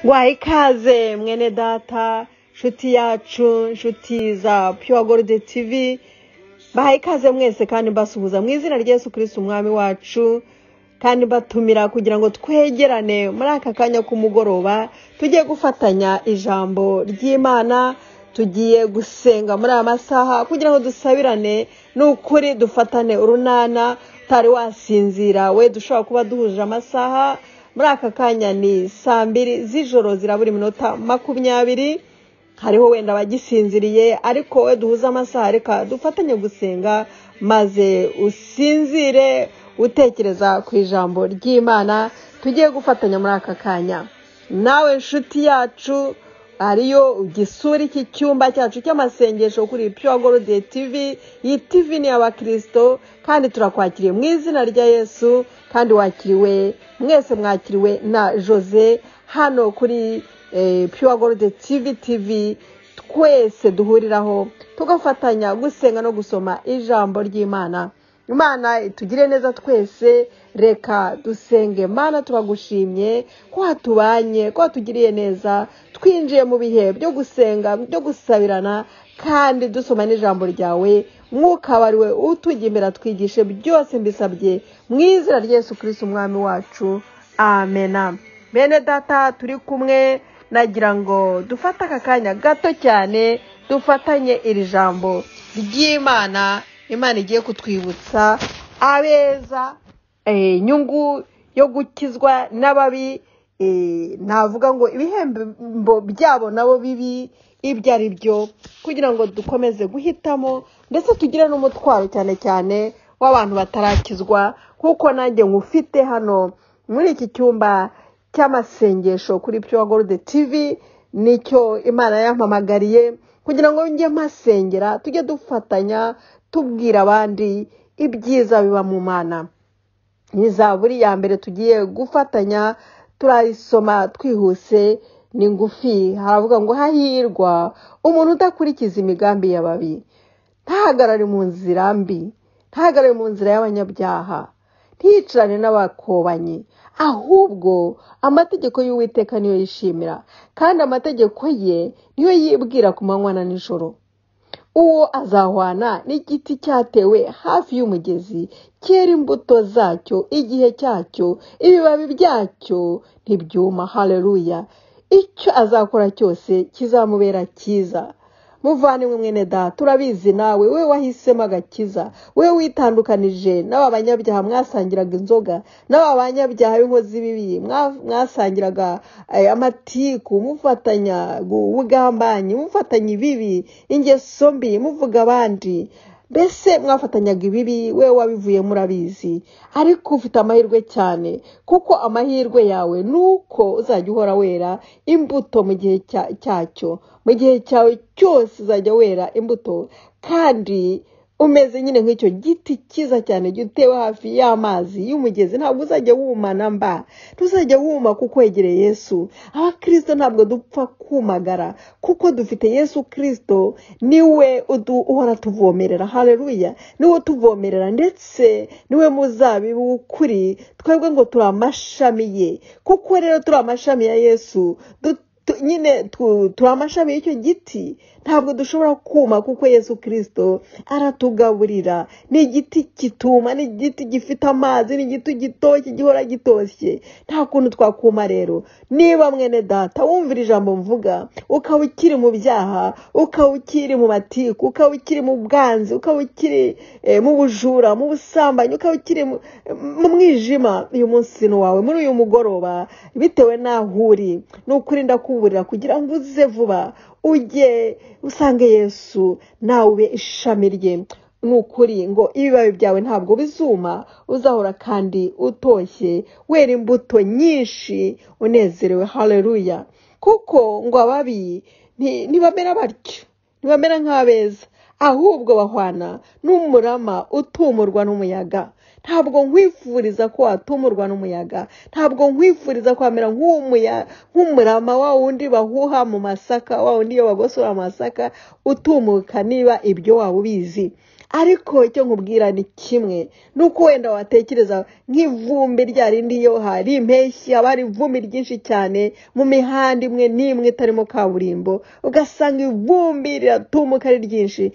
Waha ikaze mwene data, nshuti yacu, nshuti za Pure Gold TV, baha ikaze mwese kandi mbasuhuza mu izina rya Yesu Kristo umwami wacu, kandi batumira kugira ngo twegerane muri aka kanya k'umugoroba, tugiye gufatanya ijambo ry'Imana, tugiye gusenga muri aya masaha kugira ngo dusabirane n'ukuri, dufatane urunana. Utari wasinzira we, dushobora kuba duhuje amasaha. Muri aka kanya ni 2:00 z'ijoro zirabura iminota 20. Hariho wenda abagisinziriye, ariko we duhuza amasaha, reka dufatanye gusenga maze usinzire utekereza ku ijambo ry'Imana tugiye gufatanya muri aka kanya. Nawe nshuti yacu, ariyo ugisura iki cyumba cyacu cy'amasengesho kuri Pure Gold TV. Iyi TV ni y'abakristo kandi turakwakiriye mu izina rya Yesu, kandi wakiriwe mwese, mwakiriwe na Jose hano kuri Pure Gold TV. Twese duhuriraho tugafatanya gusenga no gusoma ijambo ry'Imana. Imana itugire neza twese. Reka dusenge. Mana, turagushimye ko watubanye, ko watugiriye neza, twinjiye mu bihe byo gusenga, byo gusabirana, kandi dusoma n'ijambo ryawe. Mwuka wariwe utujya imbere twigishe byose, mbisabye mu izina rya Yesu Kristo umwami wacu, amena. Bene data turi kumwe, nagira ngo dufate aka kanya gato cyane dufatanye iri jambo ry'Imana. Imana igiye kutwibutsa abeza, inyungu yo gukizwa n'ababi, navuga ngo ibihembo byabo nabo bibi ibyo ari byo, kugira ngo dukomeze guhitamo ndetse tugire n'umutwaro cyane cyane w'abantu batarakizwa, kuko nanjye ngufite hano muri iki cyumba cy'amasengesho kuri Pure Gold TV. Nicyo Imana yampamagariye kugira ngo njye mpasengera, tujye dufatanya tubwira abandi ibyiza biba mu Mana. Ni Zaburi ya mbere tugiye gufatanya, turayisoma twihuse, ni ngufi. Haravuga ngo hahirwa umuntu udakurikiza imigambi y'ababi, ntahagarare mu nzira mbi, ntahagarare mu nzira y'abanyabyaha, ntiyicarane n'abakobanyi, ahubwo amategeko y'Uwiteka niyo yishimira, kandi amategeko ye niyo yibwira ku manywa na nijoro. Uwo azahwana n'igiti cyatewe hafi y'umugezi, cyera imbuto zacyo igihe cyacyo, ibibabi byacyo ntibyuma. Haleluya! Icyo azakora cyose kizamubera cyiza. Muvandimwe mwene data, turabizi nawe, we wahisemo agakiza, we witandukanije n'aba banyabyaha mwasangiraga inzoga, n'aba banyabyaha b'inkozi z'ibibi mwasangiraga amatiku, mufatanya ubugambanyi, mufatanya ibibi, ingeso mbi, muvuga abandi, mbese mwafatanyaga ibibi. We wabivuye murabizi, ariko ufite amahirwe cyane, kuko amahirwe yawe nuko uzajya uhora wera imbuto mu gihe cyacyo. Mu gihe cyawe cyose uzajya wera imbuto, kandi umeze nyine nk'icyo giti cyiza cyane gitewe hafi y'amazi y'umugezi. Ntabwo uzajya wuma namba, tuzajya wuma kuko wegereye Yesu. Abakristo ntabwo dupfa kumagara, kuko dufite Yesu Kristo. Niwe uhora tuvomerera. Haleluya! Niwe tuvomerera, ndetse niwe muzabibu w'ukuri. Twebwe ngo turi amashami ye, kuko rero turi amashami ya Yesu. Nyine turi amashami y'icyo giti, ntabwo dushobora kuma, kuko Yesu Kristo aratugaburira. Ni igiti kituma, ni igiti gifite amazi, ni igiti gitoshye, gihora gitoshye. Nta kuntu twakuma. Rero niba mwene data wumvira ijambo mvuga, ukaba ukiri mu byaha, ukaba ukiri mu matiku, ukaba ukiri mu bwanzi, ukaba ukiri mu bujura, mu busambanyi, ukaba ukiri mu mwijima, uyu munsi wawe muri uyu mugoroba, bitewe n'aho uri, ni ukuri ndakuburira kugira ngo uze vuba ujye usange Yesu, nawe ube ishami rye. Ni ukuri ngo ibibabi byawe ntabwo bizuma, uzahora kandi utoshye, wera imbuto nyinshi, unezerewe. Haleluya! Kuko ngo ababi ntibamera batyo, ntibamera nk'abeza, ahubwo bahwana n'umurama utumurwa n'umuyaga. Ntabwo nkwifuriza ko watumurwa n'umuyaga, ntabwo nkwifuriza kwamera nk'umurama wa wundi bahuha mu masaka, wa wundi iyo bagosora amasaka utumuka, niba ibyo waba ubizi. ariko icyo nkubwira ni kimwe, nuko wenda watekereza nk'ivumbi rya rindi, iyo hari impeshyi haba hari ivumbi ryinshi cyane mu mihanda imwe n'imwe itarimo kaburimbo, ugasanga ivumbi riratumuka ari ryinshi.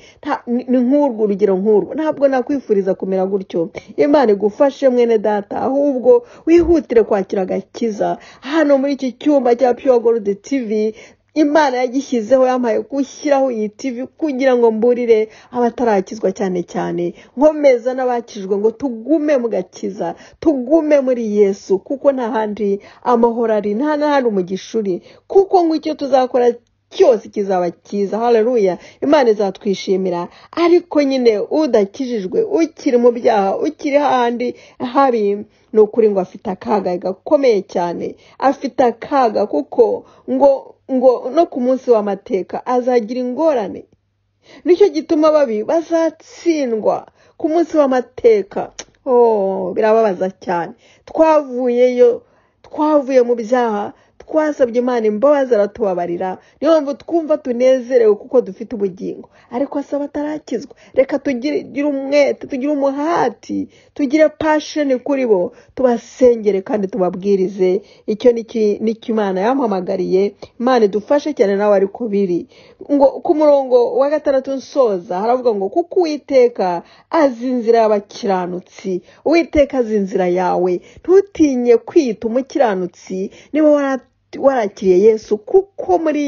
Ni nk'urwo urugero nk'urwo. Ntabwo nakwifuriza kumera gutyo. Imana igufashe mwene data, ahubwo wihutire kwakira agakiza. Hano muri iki cyumba cya Pure Gold TV, Imana yagishyizeho, yampaye gushyiraho iyi TV kugira ngo mburire abatarakizwa cyane cyane, nkomeza n'abakijwe ngo tugume mu gakiza, tugume muri Yesu, kuko nta handi amahoro ari, nta n'ahandi umugisha uri, kuko ngo icyo tuzakora cyose kizaba cyiza. Haleluya. Imana izatwishimira. Ariko nyine udakijijwe, ukiri mu byaha, ukiri handi habi, ni ukuri ngo afite akaga gakomeye cyane, afite akaga, kuko ngo no ku munsi w'amateka azagira ingorane. Nicyo gituma babi bazatsindwa ku munsi w'amateka. Birababaza cyane. Twavuye mu byaha, twasabye Imana imbabazi, aratubabarira. Niyo mpamvu twumva tunezerewe kuko dufite ubugingo. Ariko asaba atarakizwa, reka tugire umwete, tugire umuhati, tugire passion kuri bo, tubasengere kandi tubabwirize. Icyo nicyo Imana yampamagariye. Imana idufashe cyane nawe ariko biri. Ngo ku murongo wa 6 nsoza haravuga ngo kuko Uwiteka azi inzira y'abakiranutsi, Uwiteka azi inzira yawe, ntutinye kwita umukiranutsi niba warakiriye Yesu, kuko muri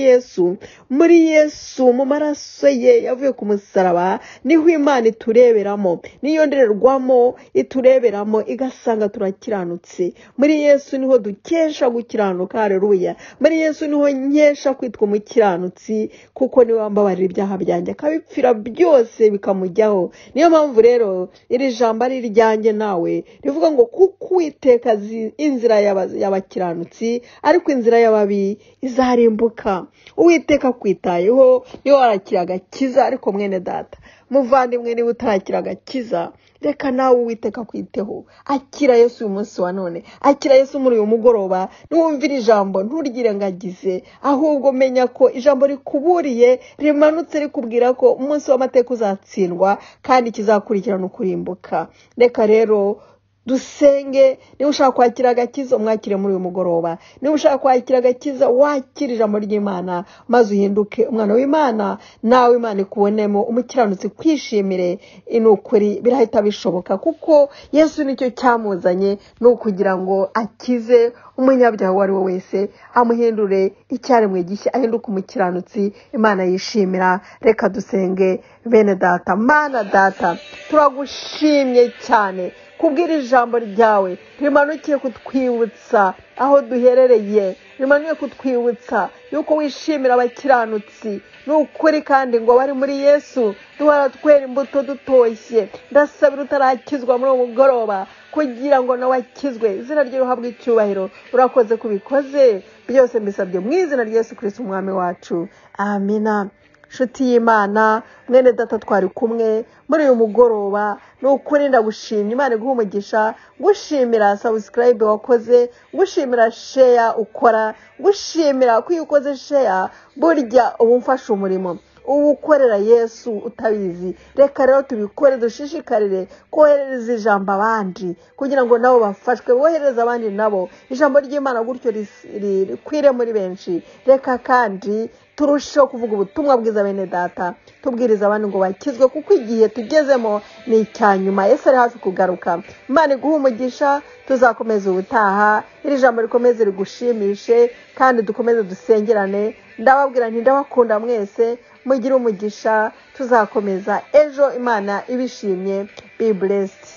Yesu mu maraso ye yavuye ku musaraba niho Imana itureberamo, niyo ndorerwamo itureberamo igasanga turakiranutse. Muri Yesu niho dukesha gukiranuka. Haleluya. Muri Yesu niho nkesha kwitwa umukiranutsi, kuko niwe wambabarira ibyaha byanjye akabipfira byose bikamujyaho. Niyo mpamvu rero iri jambo ari ryanjye nawe rivuga ngo kuko Uwiteka azi inzira y'abakiranutsi, ariko inzira y'ababi izarimbuka. Uwiteka kwitayeho iyo warakira agakiza. Ariko mwene data, muvandimwe, niba utarakira agakiza, reka nawe Uwiteka kwiteho. Akira Yesu uyu munsi wa none, akira Yesu muri uyu mugoroba. Nuwumvira ijambo nturyirengagize, ahubwo menya ko ijambo rikuburiye, rimanutse rikubwira ko umunsi w'amateka uzatsindwa kandi kizakurikirana ukurimbuka. Reka rero dusenge. Niba ushaka kwakira agakiza, umwakire muri uyu mugoroba. Niba ushaka kwakira agakiza, wakira ijambo ry'Imana maze uhinduke umwana w'Imana, nawe Imana ikubonemo umukiranutsi, kwishimire. Ni ukuri birahita bishoboka, kuko Yesu nicyo cyamuzanye, ni ukugira ngo akize umunyabyaha uwo ari we wese, amuhindure icyaremwe gishya, ahinduke umukiranutsi Imana yishimira. Reka dusenge. Bene data, Mana Data, turagushimye cyane kubwira ijambo ryawe rimanukiye kutwibutsa aho duherereye, rimanuye kutwibutsa yuko wishimira abakiranutsi. Ni ukuri kandi ngo bari muri Yesu duhora twera imbuto dutoshye. Ndasabira utarakizwa muri uwo mugoroba kugira ngo nawe akizwe. Izina rye rihabwe icyubahiro. Urakoze kubikoze byose, mbisabye mu izina rya Yesu Kristo umwami wacu. Amina. Nshuti y'Imana, mwene data, twari kumwe muri uyu mugoroba. Ni ukuri ndagushimye. Imana iguhe umugisha. Gushimira subscribe wakoze, gushimira share ukora, gushimira ko iyo ukoze share burya uba umfasha umurimo, ubu ukorera Yesu utabizi. Reka rero tubikore, dushishikarire kohereza ijambo abandi kugira ngo nabo bafashwe, bohereza abandi nabo ijambo ry'Imana gutyo rikwire muri benshi. Reka kandi turusheho kuvuga ubutumwa bwiza bene data, tubwiriza abandi ngo bakizwe, kuko igihe tugezemo ni icyanyuma. Yesu ari hafi kugaruka. Imana iguhe umugisha. Tuzakomeza ubutaha. Iri jambo rikomeze rigushimishe kandi dukomeze dusengerane. Ndababwira nti ndabakunda mwese, mugire umugisha. Tuzakomeza ejo Imana ibishimye. Be blessed.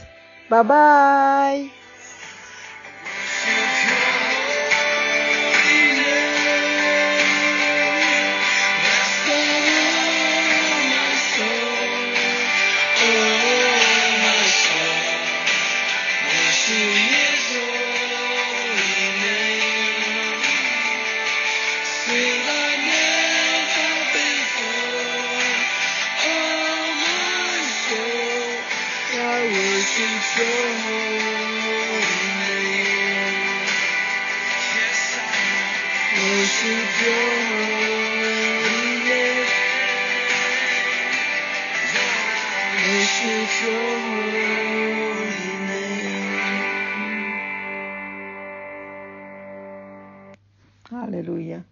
Bye bye. worship your holy name. Hallelujah.